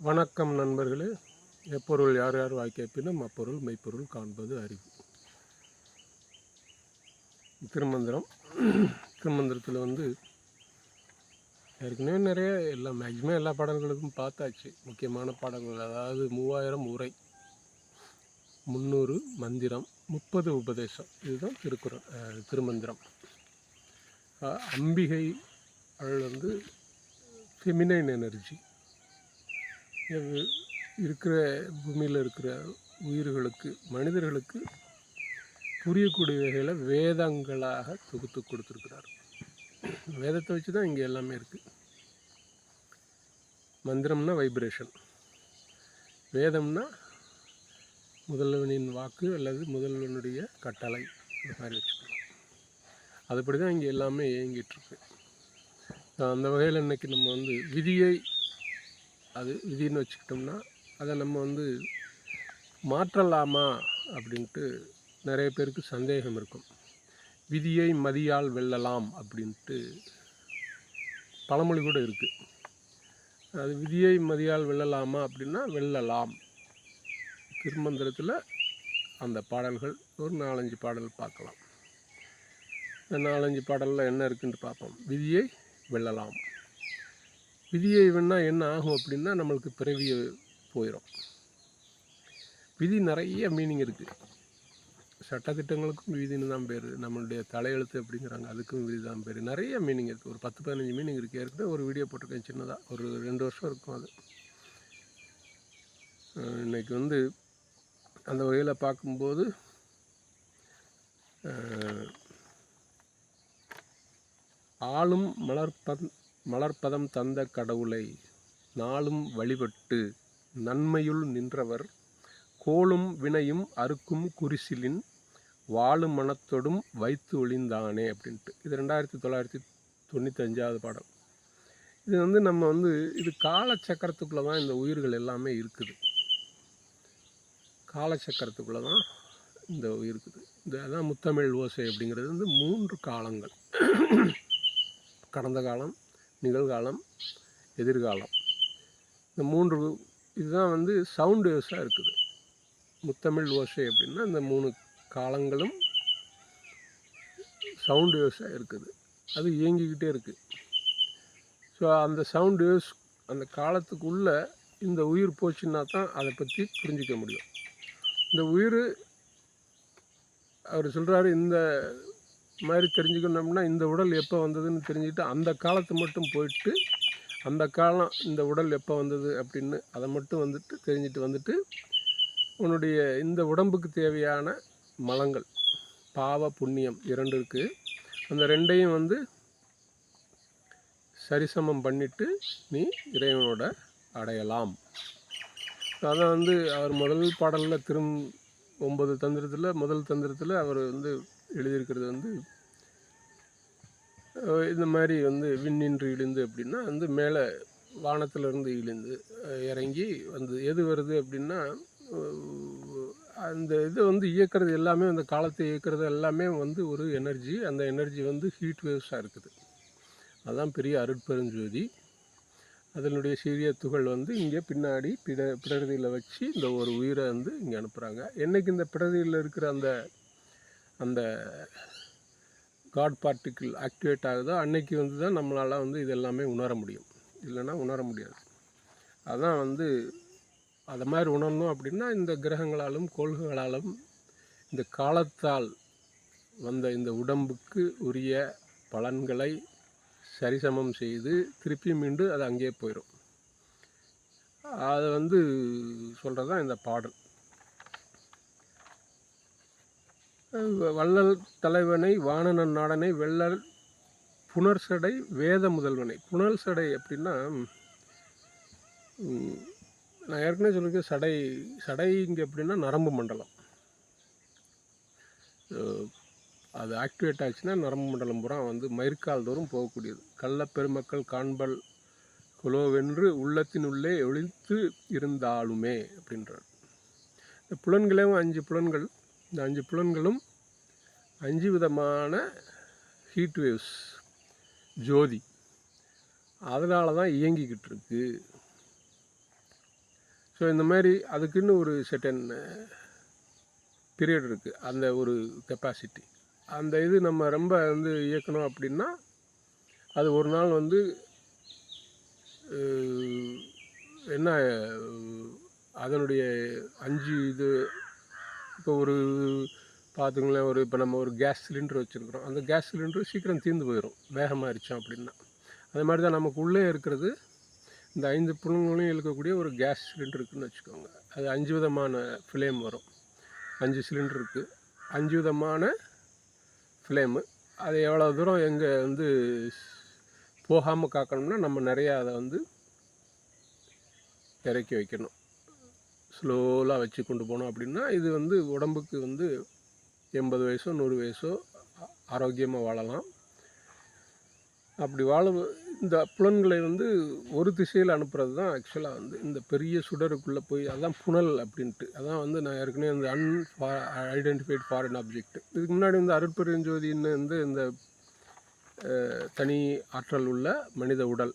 வணக்கம் நண்பர்களே. எப்பொருள் யார் யார் வாய்க்கேப்பினும் அப்பொருள் மெய்ப்பொருள் காண்பது அறிவு. திருமந்திரம். திருமந்திரத்தில் ஏற்கனவே நிறைய மேக்ஸிமம் எல்லா பாடல்களுக்கும் பார்த்தாச்சு. முக்கியமான பாடல்கள், அதாவது 3000 உரை, 300 மந்திரம், 30 உபதேசம். இதுதான் திருக்குறள். திருமந்திரம். அம்பிகை அவள் ஃபெமினைன் எனர்ஜி. இருக்கிற பூமியில் இருக்கிற உயிர்களுக்கு, மனிதர்களுக்கு புரியக்கூடிய வகையில் வேதங்களாக தொகுத்து கொடுத்துருக்கிறார். வேதத்தை வச்சு தான் இங்கே எல்லாமே இருக்குது. மந்திரம்னா வைப்ரேஷன், வேதம்னா முதல்வனின் வாக்கு அல்லது முதல்வனுடைய கட்டளை, இந்த மாதிரி வச்சுக்கணும். அதுபடி தான் இங்கே எல்லாமே இயங்கிட்டுருக்கு. அந்த வகையில் இன்றைக்கி நம்ம விதியை, அது விதின்னு வச்சுக்கிட்டோம்னா அதை நம்ம மாற்றலாமா அப்படின்ட்டு நிறைய பேருக்கு சந்தேகம் இருக்கும். விதியை மதியால் வெல்லலாம் அப்படின்ட்டு பழமொழி கூட இருக்குது. அது விதியை மதியால் வெல்லலாமா அப்படின்னா வெல்லலாம். திருமந்திரத்தில் அந்த பாடல்கள் ஒரு 4-5 பாடல் பார்க்கலாம். இந்த 4-5 பாடலில் என்ன இருக்குன்ட்டு பார்ப்போம். விதியை வெல்லலாம். விதியை வேணால் என்ன ஆகும் அப்படின்னா நம்மளுக்கு பிறவியை போயிடும். விதி நிறைய மீனிங் இருக்குது. சட்டத்திட்டங்களுக்கும் விதின்னு தான் பேர். நம்மளுடைய தலையெழுத்து அப்படிங்கிறாங்க, அதுக்கும் விதி தான் பேர். நிறைய மீனிங் இருக்குது. ஒரு 10-15 மீனிங் இருக்குது. ஏற்கனவே ஒரு வீடியோ போட்டிருக்கேன், சின்னதாக, ஒரு 2 வருஷம் இருக்கும். அது இன்றைக்கி அந்த வகையில் பார்க்கும்போது ஆளும் மலர்ப்பதம் தந்த கடவுளை நாளும் வழிபட்டு நன்மையுள் நின்றவர் கோளும் வினையும் அறுக்கும் குறிசிலின் வாழும் மனத்தொடும் வைத்து ஒளிந்தானே அப்படின்ட்டு. இது 2995வது பாடம். இது நம்ம இது காலச்சக்கரத்துக்குள்ளே தான் இந்த உயிர்கள் எல்லாமே இருக்குது. காலச்சக்கரத்துக்குள்ளே தான் இந்த உயிர் இருக்குது. அதான் முத்தமிழ் ஓசை அப்படிங்கிறது 3 காலங்கள்: கடந்த காலம், நிகழ்காலம், எதிர்காலம். இந்த 3 இதுதான் சவுண்ட் வேவ்ஸாக இருக்குது. முத்தமிழ் ஓசை அப்படின்னா இந்த 3 காலங்களும் சவுண்ட் வேவ்ஸாக இருக்குது. அது இயங்கிக்கிட்டே இருக்குது. ஸோ அந்த சவுண்ட் வேவ்ஸ் அந்த காலத்துக்குள்ளே இந்த உயிர் போச்சுன்னா தான் அதை பற்றி புரிஞ்சிக்க முடியும். இந்த உயிர், அவர் சொல்கிறாரு, இந்த மாதிரி தெரிஞ்சுக்கணும்னா இந்த உடல் எப்போ வந்ததுன்னு தெரிஞ்சுக்கிட்டு அந்த காலத்தை மட்டும் போயிட்டு அந்த காலம் இந்த உடல் எப்போ வந்தது அப்படின்னு அதை மட்டும் தெரிஞ்சுட்டு உன்னுடைய இந்த உடம்புக்கு தேவையான மலங்கள், பாவ புண்ணியம் 2 இருக்குது. அந்த 2ஐயும் சரிசமம் பண்ணிவிட்டு நீ இறைவனோட அடையலாம். அதான் அவர் முதல் பாடலில் 9 தந்திரத்தில் முதல் தந்திரத்தில் அவர் எழுதியிருக்கிறது இந்த மாதிரி விண்ணின்று இழிந்து அப்படின்னா மேலே வானத்திலிருந்து இழிந்து இறங்கி எது வருது அப்படின்னா அந்த இது இயக்கிறது எல்லாமே, அந்த காலத்தை இயக்கிறது எல்லாமே ஒரு எனர்ஜி. அந்த எனர்ஜி ஹீட் வேவ்ஸாக இருக்குது. அதுதான் பெரிய அருட்பெருஞ்சோதி. அதனுடைய சிறிய துகள் இங்கே பின்னாடி பிடரியில் வச்சு இந்த ஒரு உயிரை இங்கே அனுப்புகிறாங்க. என்றைக்கு இந்த பிடரியில் இருக்கிற அந்த காட் பார்ட்டிக்கிள் ஆக்டிவேட் ஆகுதோ அன்னைக்கு தான் நம்மளால் இது எல்லாமே உணர முடியும். இல்லைன்னா உணர முடியாது. அதான் அதை மாதிரி உணரணும் அப்படின்னா இந்த கிரகங்களாலும் கோள்களாலும் இந்த காலத்தால் வந்த இந்த உடம்புக்கு உரிய பலன்களை சரிசமம் செய்து திருப்பி மீண்டு அது அங்கேயே போயிடும். அதை சொல்கிறது தான் இந்த பாடல். வள்ளல் தலைவனை வானனன் நாடனை வெள்ளல் புனர்சடை வேத முதல்வனை. புனர்சடை அப்படின்னா நான் ஏற்கனவே சொல்லியிருக்கேன், சடை இங்கே எப்படின்னா நரம்பு மண்டலம். அது ஆக்டிவேட் ஆச்சுன்னா நரம்பு மண்டலம் பூரா மயிர்கால் தோறும் போகக்கூடியது. கள்ள பெருமக்கள் காண்பல் குலோவென்று உள்ளத்தின் உள்ளே ஒளித்து இருந்தாலுமே அப்படின்றார். இந்த புலன்களேவும் 5 புலன்கள். இந்த 5 புலன்களும் 5 விதமான ஹீட் வேவ்ஸ், ஜோதி, அதனால தான் இயங்கிக்கிட்டு இருக்கு. ஸோ இந்த மாதிரி அதுக்குன்னு ஒரு செட்டன் பீரியட் இருக்குது, அந்த ஒரு கெப்பாசிட்டி. அந்த இது நம்ம ரொம்ப வந்து இயக்கணும் அப்படின்னா அது ஒரு நாள் வந்து என்ன அதனுடைய 5 இது இப்போ ஒரு பார்த்துங்களேன், இப்போ நம்ம ஒரு கேஸ் சிலிண்டர் வச்சுருக்குறோம். அந்த கேஸ் சிலிண்டர் சீக்கிரம் தீர்ந்து போயிடும் வேகமாக அரிச்சோம் அப்படின்னா. அதே மாதிரி தான் நமக்கு உள்ளே இருக்கிறது இந்த 5 புலன்களையும் இழுக்கக்கூடிய ஒரு கேஸ் சிலிண்டர் இருக்குதுன்னு வச்சுக்கோங்க. அது 5 விதமான ஃப்ளேம் வரும். 5 சிலிண்டர் இருக்குது, 5 விதமான ஃப்ளேமு. அது எவ்வளோ தூரம் எங்கே வந்து போகாமல் காக்கணும்னா நம்ம நிறையா அதை வந்து இறக்கி வைக்கணும், ஸ்லோவாக வச்சு கொண்டு போனோம் அப்படின்னா இது வந்து உடம்புக்கு வந்து 80 வயசோ 100 வயசோ ஆரோக்கியமாக வாழலாம். அப்படி இந்த புலன்களை வந்து ஒரு திசையில் அனுப்புறது தான் ஆக்சுவலாக வந்து இந்த பெரிய சுடருக்குள்ளே போய் அதான் புனல் அப்படின்ட்டு. அதான் வந்து நான் ஏற்கனவே இந்த ஐடென்டிஃபைட் ஃபாரின் ஆப்ஜெக்ட். இதுக்கு முன்னாடி வந்து அருட்பெருஞ்சோதின்னு வந்து இந்த தனி ஆற்றல் உள்ள மனித உடல்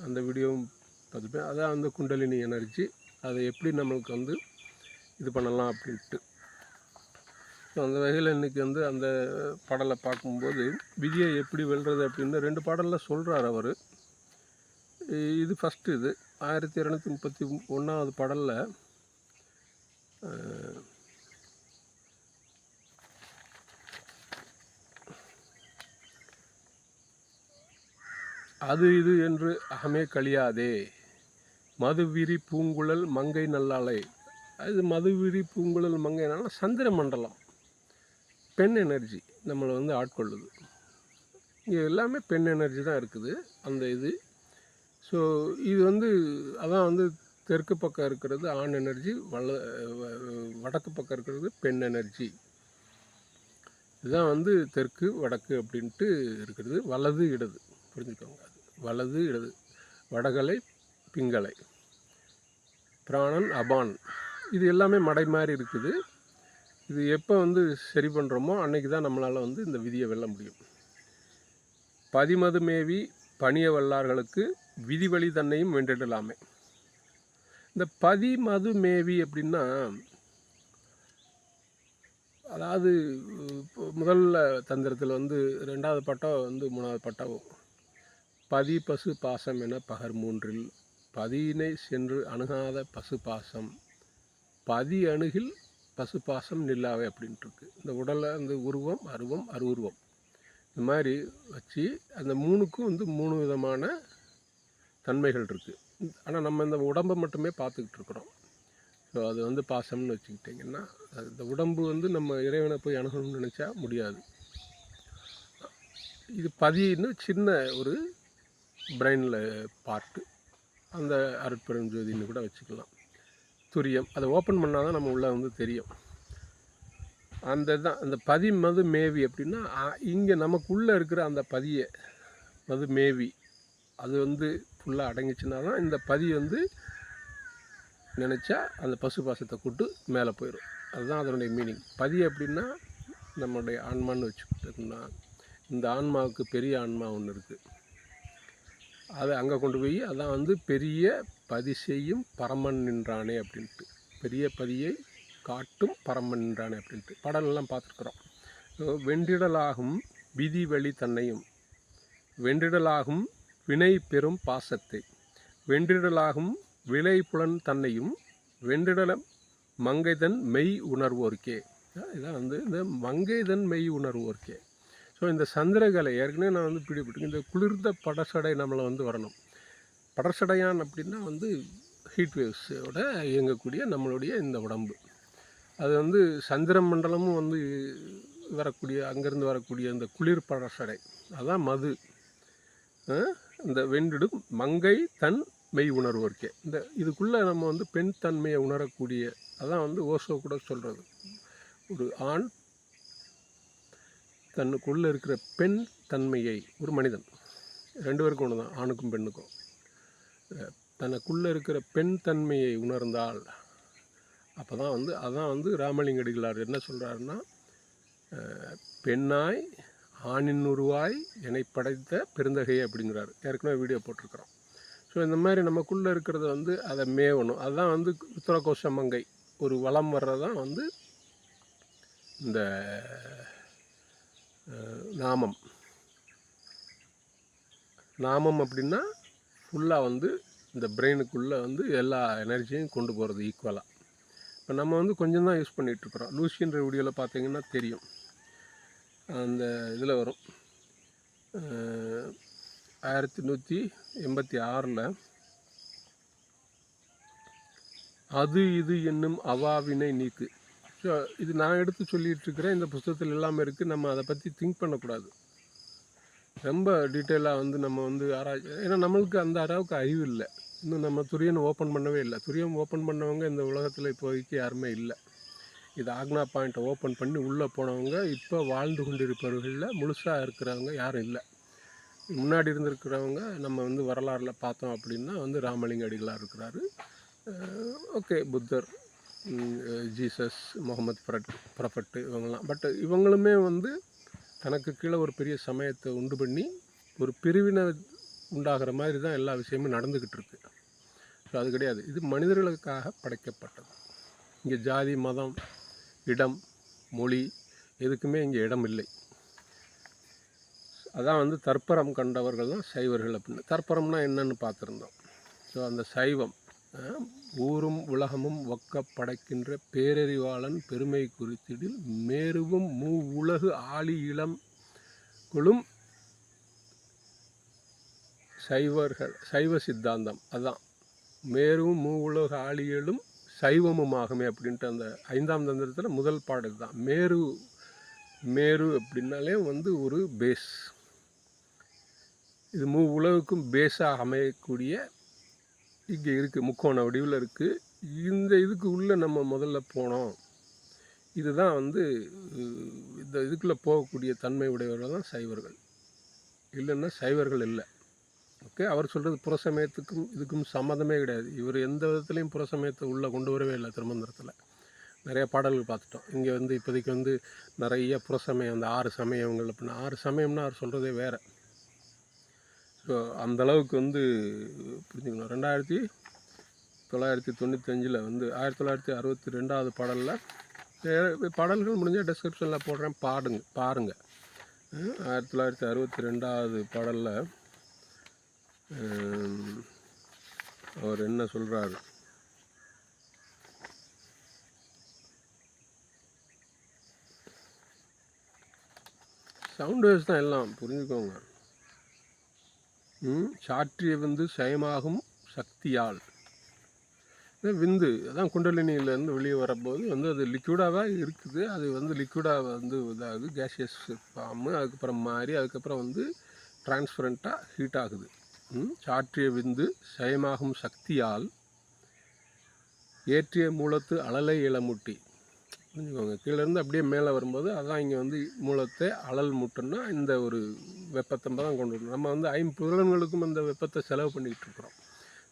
அந்த வீடியோவும் பார்த்துப்பேன். அதான் வந்து குண்டலினி எனர்ஜி, அதை எப்படி நம்மளுக்கு வந்து இது பண்ணலாம் அப்படின்ட்டு. ஸோ அந்த வகையில் இன்றைக்கி வந்து அந்த பாடலை பார்க்கும்போது விதியை எப்படி வெல்றது அப்படின்னு 2 பாடலில் சொல்கிறார் அவர். இது ஃபஸ்ட்டு, இது 1231வது பாடலில் அது இது என்று அகமே கழியாதே, மதுவிரி பூங்குழல் மங்கை நல்லாளை. அது மதுவிரி பூங்குழல் மங்கைனால சந்திர மண்டலம், பெண் எனர்ஜி நம்மளை வந்து ஆட்கொள்ளுது. இங்கே எல்லாமே பெண் எனர்ஜி தான் இருக்குது அந்த இது. ஸோ இது வந்து அதான் வந்து தெற்கு பக்கம் இருக்கிறது ஆண் எனர்ஜி, வடக்கு பக்கம் இருக்கிறது பெண் எனர்ஜி. இதுதான் வந்து தெற்கு வடக்கு அப்படின்ட்டு இருக்கிறது. வலது இடது புரிஞ்சுக்கோங்க, அது வலது இடது, வடகலை பிங்கலை, பிராணன் அபான், இது எல்லாமே மடை மாதிரி இருக்குது. இது எப்போ வந்து சரி பண்ணுறோமோ அன்றைக்கி தான் நம்மளால் வந்து இந்த விதியை வெல்ல முடியும். பதிமது மேவி பணிய வல்லார்களுக்கு விதிவழி தன்னையும் வென்றிடலாமே. இந்த பதிமது மேவி அப்படின்னா அதாவது முதல்ல தந்திரத்தில் வந்து 2வது பட்டம் வந்து 3வது பட்டம், பதி பசு பாசம் என பகர் 3இல் பதியினை சென்று அணுகாத பசு பாசம் பதி அணுகில் பசு பாசம் நில்லாவே அப்படின்ட்டு இருக்கு. இந்த உடலை அந்த உருவம் அருவம் அருவுருவம் இந்த மாதிரி வச்சு அந்த 3க்கும் வந்து 3 விதமான தன்மைகள் இருக்குது. ஆனால் நம்ம இந்த உடம்பை மட்டுமே பார்த்துக்கிட்டு இருக்கிறோம். ஸோ அது வந்து பாசம்னு வச்சுக்கிட்டிங்கன்னா இந்த உடம்பு வந்து நம்ம இறைவனை போய் அணுகணும்னு நினச்சா முடியாது. இது பதின்னு சின்ன ஒரு பிரெயினில் பார்ட்டு, அந்த அருட்பெருஞ்சோதின்னு கூட வச்சுக்கலாம். துரியம் அதை ஓப்பன் பண்ணால் தான் நம்ம உள்ளே வந்து தெரியும். அந்த தான் அந்த பதி மது மேவி அப்படின்னா இங்கே நமக்குள்ளே இருக்கிற அந்த பதியை மது மேவி அது வந்து ஃபுல்லாக அடங்கிச்சுன்னா தான் இந்த பதி வந்து நினச்சா அந்த பசு பாசத்தை கூட்டு மேலே போயிடும். அதுதான் அதனுடைய மீனிங். பதி அப்படின்னா நம்மளுடைய ஆன்மான்னு வச்சுக்கிட்டோம்னா இந்த ஆன்மாவுக்கு பெரிய ஆன்மா ஒன்று இருக்குது, அதை அங்கே கொண்டு போய் அதான் வந்து பெரிய பதி செய்யும் பரமன் நின்றானே அப்படின்ட்டு, பெரிய பதியை காட்டும் பரமன் நின்றானே அப்படின்ட்டு பாடலெல்லாம் பார்த்துருக்குறோம். வென்றிடலாகும் விதி வழி தன்னையும், வென்றிடலாகும் வினை பெறும் பாசத்தை, வென்றிடலாகும் விளை புலன் தன்னையும், வென்றிடல மங்கைதன் மெய் உணர்வோர்க்கே. இதான் வந்து இந்த மங்கைதன் மெய் உணர்வோர்க்கே. ஸோ இந்த சந்திரகலை ஏற்கனவே நான் வந்து பிடிபட்டு இந்த குளிர்ந்த படசடை நம்மளை வந்து வரணும். படசடையான் அப்படின்னா வந்து ஹீட் வேவ்ஸோட இயங்கக்கூடிய நம்மளுடைய இந்த உடம்பு. அது வந்து சந்திர மண்டலமும் வந்து வரக்கூடிய அங்கேருந்து வரக்கூடிய இந்த குளிர் படசடை அதான் மது. இந்த வென்றிடும் மங்கை தன் மெய் உணர்வோர்க்கே. இந்த இதுக்குள்ளே நம்ம வந்து பெண் தன்மையை உணரக்கூடிய அதான் வந்து ஓசோ கூட சொல்கிறது, ஒரு ஆண் தன்னுக்குள்ளே இருக்கிற பெண் தன்மையை, ஒரு மனிதன் 2 பேருக்கும் ஒன்று தான், ஆணுக்கும் பெண்ணுக்கும், தனக்குள்ளே இருக்கிற பெண் தன்மையை உணர்ந்தால் அப்போ தான் வந்து அதான் வந்து ராமலிங்க அடிகளார் என்ன சொல்கிறாருன்னா, பெண்ணாய் ஆணின் உருவாய் என்னை படைத்த பெருந்தகையை அப்படிங்கிறாரு. ஏற்கனவே வீடியோ போட்டிருக்கிறோம். ஸோ இந்த மாதிரி நமக்குள்ளே இருக்கிறத வந்து அதை மேவணும். அதுதான் வந்து உத்தரகோஷ மங்கை ஒரு வளம் வர்றது தான் வந்து இந்த நாமம். நாமம் அப்படின்னா ஃபுல்லாக வந்து இந்த பிரெயினுக்குள்ளே வந்து எல்லா எனர்ஜியும் கொண்டு போகிறது ஈக்குவலாக. இப்போ நம்ம வந்து கொஞ்சம் தான் யூஸ் பண்ணிகிட்ருக்குறோம். லூசின்ற வீடியோவில் பார்த்தீங்கன்னா தெரியும், அந்த இதில் வரும் 1186 அது இது என்னும் அவாவினை நீக்கு. ஸோ இது நான் எடுத்து சொல்லிகிட்ருக்கிறேன், இந்த புத்தகத்தில் எல்லாமே இருக்குது. நம்ம அதை பற்றி திங்க் பண்ணக்கூடாது. ரொம்ப டீட்டெயிலாக வந்து நம்ம வந்து ஆராய்ச்சி, ஏன்னா நம்மளுக்கு அந்த அளவுக்கு அறிவு இல்லை. இன்னும் நம்ம துரியனை ஓப்பன் பண்ணவே இல்லை. துரியம் ஓப்பன் பண்ணவங்க இந்த உலகத்தில் இப்போதைக்கு யாருமே இல்லை. இது ஆக்னா பாயிண்ட்டை ஓப்பன் பண்ணி உள்ளே போனவங்க இப்போ வாழ்ந்து கொண்டிருப்பவர்களில் முழுசாக இருக்கிறவங்க யாரும் இல்லை. முன்னாடி இருந்திருக்கிறவங்க நம்ம வந்து வரலாறில் பார்த்தோம் அப்படின்னா வந்து ராமலிங்க அடிகளார் இருக்கிறாரு, ஓகே, புத்தர், ஜீசஸ், முகமது ப்ரொஃபட்டு, இவங்கெல்லாம். பட் இவங்களுமே வந்து தனக்கு கீழே ஒரு பெரிய சமயத்தை உண்டு பண்ணி ஒரு பிரிவினை உண்டாகிற மாதிரி தான் எல்லா விஷயமும் நடந்துக்கிட்டு இருக்கு. ஸோ அது கிடையாது. இது மனிதர்களுக்காக படைக்கப்பட்டது. இங்கே ஜாதி, மதம், இடம், மொழி எதுக்குமே இங்கே இடம் இல்லை. அதான் வந்து தற்பரம் கண்டவர்கள் தான் சைவர்கள் அப்படின்னு. தற்பரம்னா என்னன்னு பார்த்துருந்தோம். ஸோ அந்த சைவம் ஊரும் உலகமும் ஒக்க படைக்கின்ற பேரறிவாளன் பெருமை குறித்திடில் மேருவும் உலகு ஆளி இளம் கொளும் சைவர்கள், சைவ சித்தாந்தம். அதுதான் மேருவும் உலக ஆளியலும் சைவமுமாகுமே அப்படின்ட்டு அந்த 5ஆம் தந்திரத்தில் முதல் பாடல் தான். மேரு அப்படின்னாலே வந்து ஒரு பேஸ். இது உலகுக்கும் பேஸாக அமையக்கூடிய இங்கே இருக்குது, முக்கோண வடிவில் இருக்குது. இந்த இதுக்கு உள்ளே நம்ம முதல்ல போனோம். இதுதான் வந்து இந்த இதுக்குள்ளே போகக்கூடிய தன்மை உடையவர்கள் தான் சைவர்கள். இல்லைன்னா சைவர்கள் இல்லை. ஓகே, அவர் சொல்கிறது புறசமயத்துக்கும் இதுக்கும் சம்மந்தமே கிடையாது. இவர் எந்த விதத்துலையும் புறசமயத்தை உள்ளே கொண்டு வரவே இல்லை. திருமந்திரத்தில் நிறைய பாடல்கள் பார்த்துட்டோம். இங்கே வந்து இப்போதைக்கு வந்து நிறைய புறசமயம், அந்த 6 சமயங்கள் அப்படின்னா 6 சமயம்னா அவர் சொல்கிறதே வேறு. ஸோ அந்தளவுக்கு வந்து புரிஞ்சுக்கணும். 2995 வந்து 1962 பாடலில் பாடல்கள் முடிஞ்சால் டிஸ்கிரிப்ஷனில் போடுறேன், பாருங்கள். 1962 பாடலில் அவர் என்ன சொல்கிறாரு, சவுண்ட் வேவ்ஸ் தான் எல்லாம், புரிஞ்சுக்கோங்க. சாற்றிய விந்து சயமாகும் சக்தியால். விந்து அதான் குண்டலினியிலேருந்து வெளியே வரும்போது வந்து அது லிக்விடாக இருக்குது. அது வந்து லிக்விடாக வந்து இதாகுது, கேஷியஸ் ஃபார்மு. அதுக்கப்புறம் மாறி அதுக்கப்புறம் வந்து டிரான்ஸ்பரண்ட்டாக ஹீட் ஆகுது. சாற்றிய விந்து சயமாகும் சக்தியால் ஏற்றிய மூலத்து அழலை இளமுட்டி. புரிஞ்சுக்கோங்க, கீழேருந்து அப்படியே மேலே வரும்போது அதான் இங்கே வந்து மூலத்தை அழல் மூட்டுன்னா இந்த ஒரு வெப்பத்தை தான் கொண்டு வரணும். நம்ம வந்து 5 புலன்களுக்கும் அந்த வெப்பத்தை செலவு பண்ணிக்கிட்டு இருக்கிறோம்.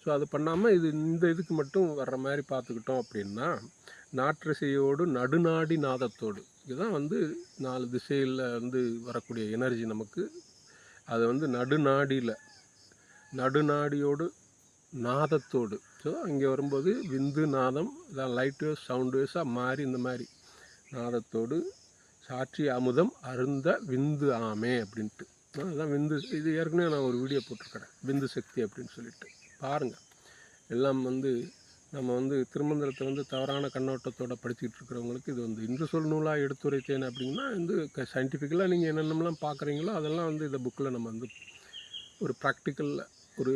ஸோ அது பண்ணாமல் இந்த இதுக்கு மட்டும் வர்ற மாதிரி பார்த்துக்கிட்டோம் அப்படின்னா நாற்றிசையோடு நடுநாடி நாதத்தோடு, இதுதான் வந்து 4 திசையில் வந்து வரக்கூடிய எனர்ஜி நமக்கு. அது வந்து நடுநாடியோடு நாதத்தோடு. ஸோ இங்கே வரும்போது விந்து நாதம் இதான் லைட் வேவ்ஸ் சவுண்ட் வேவ்ஸாக மாறி இந்த மாதிரி நாதத்தோடு சாட்சி அமுதம் அருந்த விந்து ஆமே அப்படின்ட்டு. அதுதான் விந்து. இது ஏற்கனவே நான் ஒரு வீடியோ போட்டிருக்கிறேன், விந்து சக்தி அப்படின்னு சொல்லிட்டு பாருங்கள். எல்லாம் வந்து நம்ம வந்து திருமந்திரத்தை வந்து தவறான கண்ணோட்டத்தோடு படிச்சுக்கிட்டு இருக்கிறவங்களுக்கு இது வந்து இன்று சொல் நூலாக எடுத்துரைத்தேன் அப்படின்னா வந்து சயின்டிஃபிக்கலாக நீங்கள் என்னென்னலாம் பார்க்குறீங்களோ அதெல்லாம் வந்து இந்த புக்கில் நம்ம வந்து ஒரு ப்ராக்டிக்கலில் ஒரு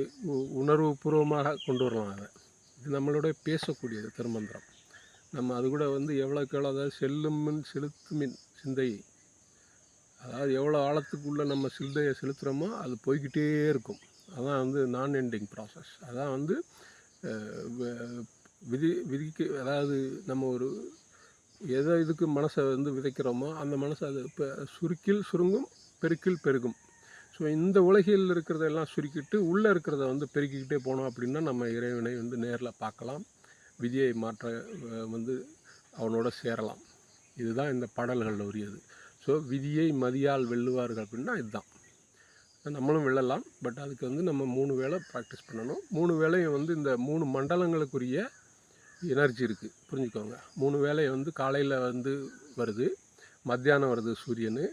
உணர்வு பூர்வமாக கொண்டு வரலாம். அதை இது நம்மளோட பேசக்கூடியது திருமந்திரம். நம்ம அது கூட வந்து எவ்வளோக்கு எவ்வளோ, அதாவது செல்லும் மின் செலுத்துமின் சிந்தையை, அதாவது எவ்வளோ ஆழத்துக்குள்ளே நம்ம சிந்தையை செலுத்துகிறோமோ அது போய்கிட்டே இருக்கும். அதான் வந்து நான் எண்டிங் ப்ராசஸ். அதான் வந்து விதிக்கு, அதாவது நம்ம ஒரு எதை இதுக்கு மனசை வந்து விதைக்கிறோமோ அந்த மனசை அது இப்போ சுருங்கும், பெருக்கில் பெருகும். ஸோ இந்த உலகில் இருக்கிறதெல்லாம் சுருக்கிட்டு உள்ளே இருக்கிறத வந்து பெருக்கிக்கிட்டே போனோம் அப்படின்னா நம்ம இறைவனை வந்து நேரில் பார்க்கலாம், விதியை மாற்ற வந்து அவனோட சேரலாம். இதுதான் இந்த பாடல்களில் உரியது. ஸோ விதியை மதியால் வெல்லுவார்கள் அப்படின்னா இதுதான். நம்மளும் விழலாம். பட் அதுக்கு வந்து நம்ம 3 வேளை ப்ராக்டிஸ் பண்ணணும். 3 வேளையும் வந்து இந்த 3 மண்டலங்களுக்குரிய எனர்ஜி இருக்குது, புரிஞ்சுக்கோங்க. 3 வேளை வந்து காலையில் வந்து வருது, மத்தியானம் வருது சூரியன்,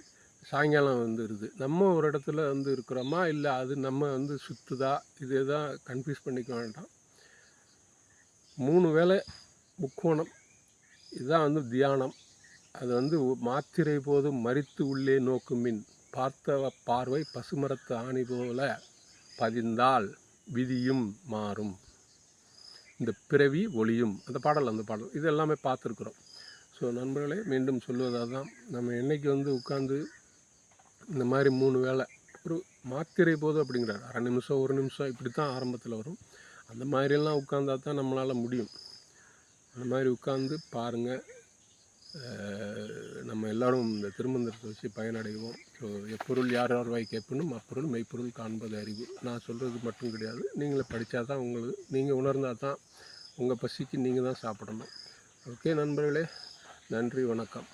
சாயங்காலம் வந்து வருது. நம்ம ஒரு இடத்துல வந்து இருக்கிறோமா, இல்லை அது நம்ம வந்து சுற்றுதா, இதே தான் கன்ஃபியூஸ் பண்ணிக்க வேண்டாம். 3 வேளை முக்கோணம், இதுதான் வந்து தியானம். அது வந்து மாத்திரை போதும் மரித்து உள்ளே நோக்குமின் பார்த்த பார்வை பசுமரத்து ஆணி போல பதிந்தால் விதியும் மாறும், இந்த பிறவி ஒளியும். அந்த பாடல் இது எல்லாமே பார்த்துருக்குறோம். ஸோ நண்பர்களே, மீண்டும் சொல்லுவதாக தான், நம்ம என்றைக்கு வந்து உட்காந்து இந்த மாதிரி 3 வேளை ஒரு மாத்திரை போதும் அப்படிங்கிறார், 1/2 நிமிஷம் 1 நிமிஷம் இப்படி தான் ஆரம்பத்தில் வரும். அந்த மாதிரியெல்லாம் உட்காந்தா தான் நம்மளால் முடியும். அந்த மாதிரி உட்காந்து பாருங்கள். நம்ம எல்லோரும் இந்த திருமந்திரத்தை வச்சு பயனடைவோம். ஸோ எப்பொருள் யார் யார் வாய் கேட்பனும் அப்பொருள் மெய்ப்பொருள் காண்பது அறிவு. நான் சொல்கிறது மட்டும் கிடையாது, நீங்களே படித்தா தான் உங்களுக்கு, நீங்கள் உணர்ந்தால் தான் உங்கள் பசிக்கு நீங்கள் தான் சாப்பிடணும். ஓகே நண்பர்களே, நன்றி, வணக்கம்.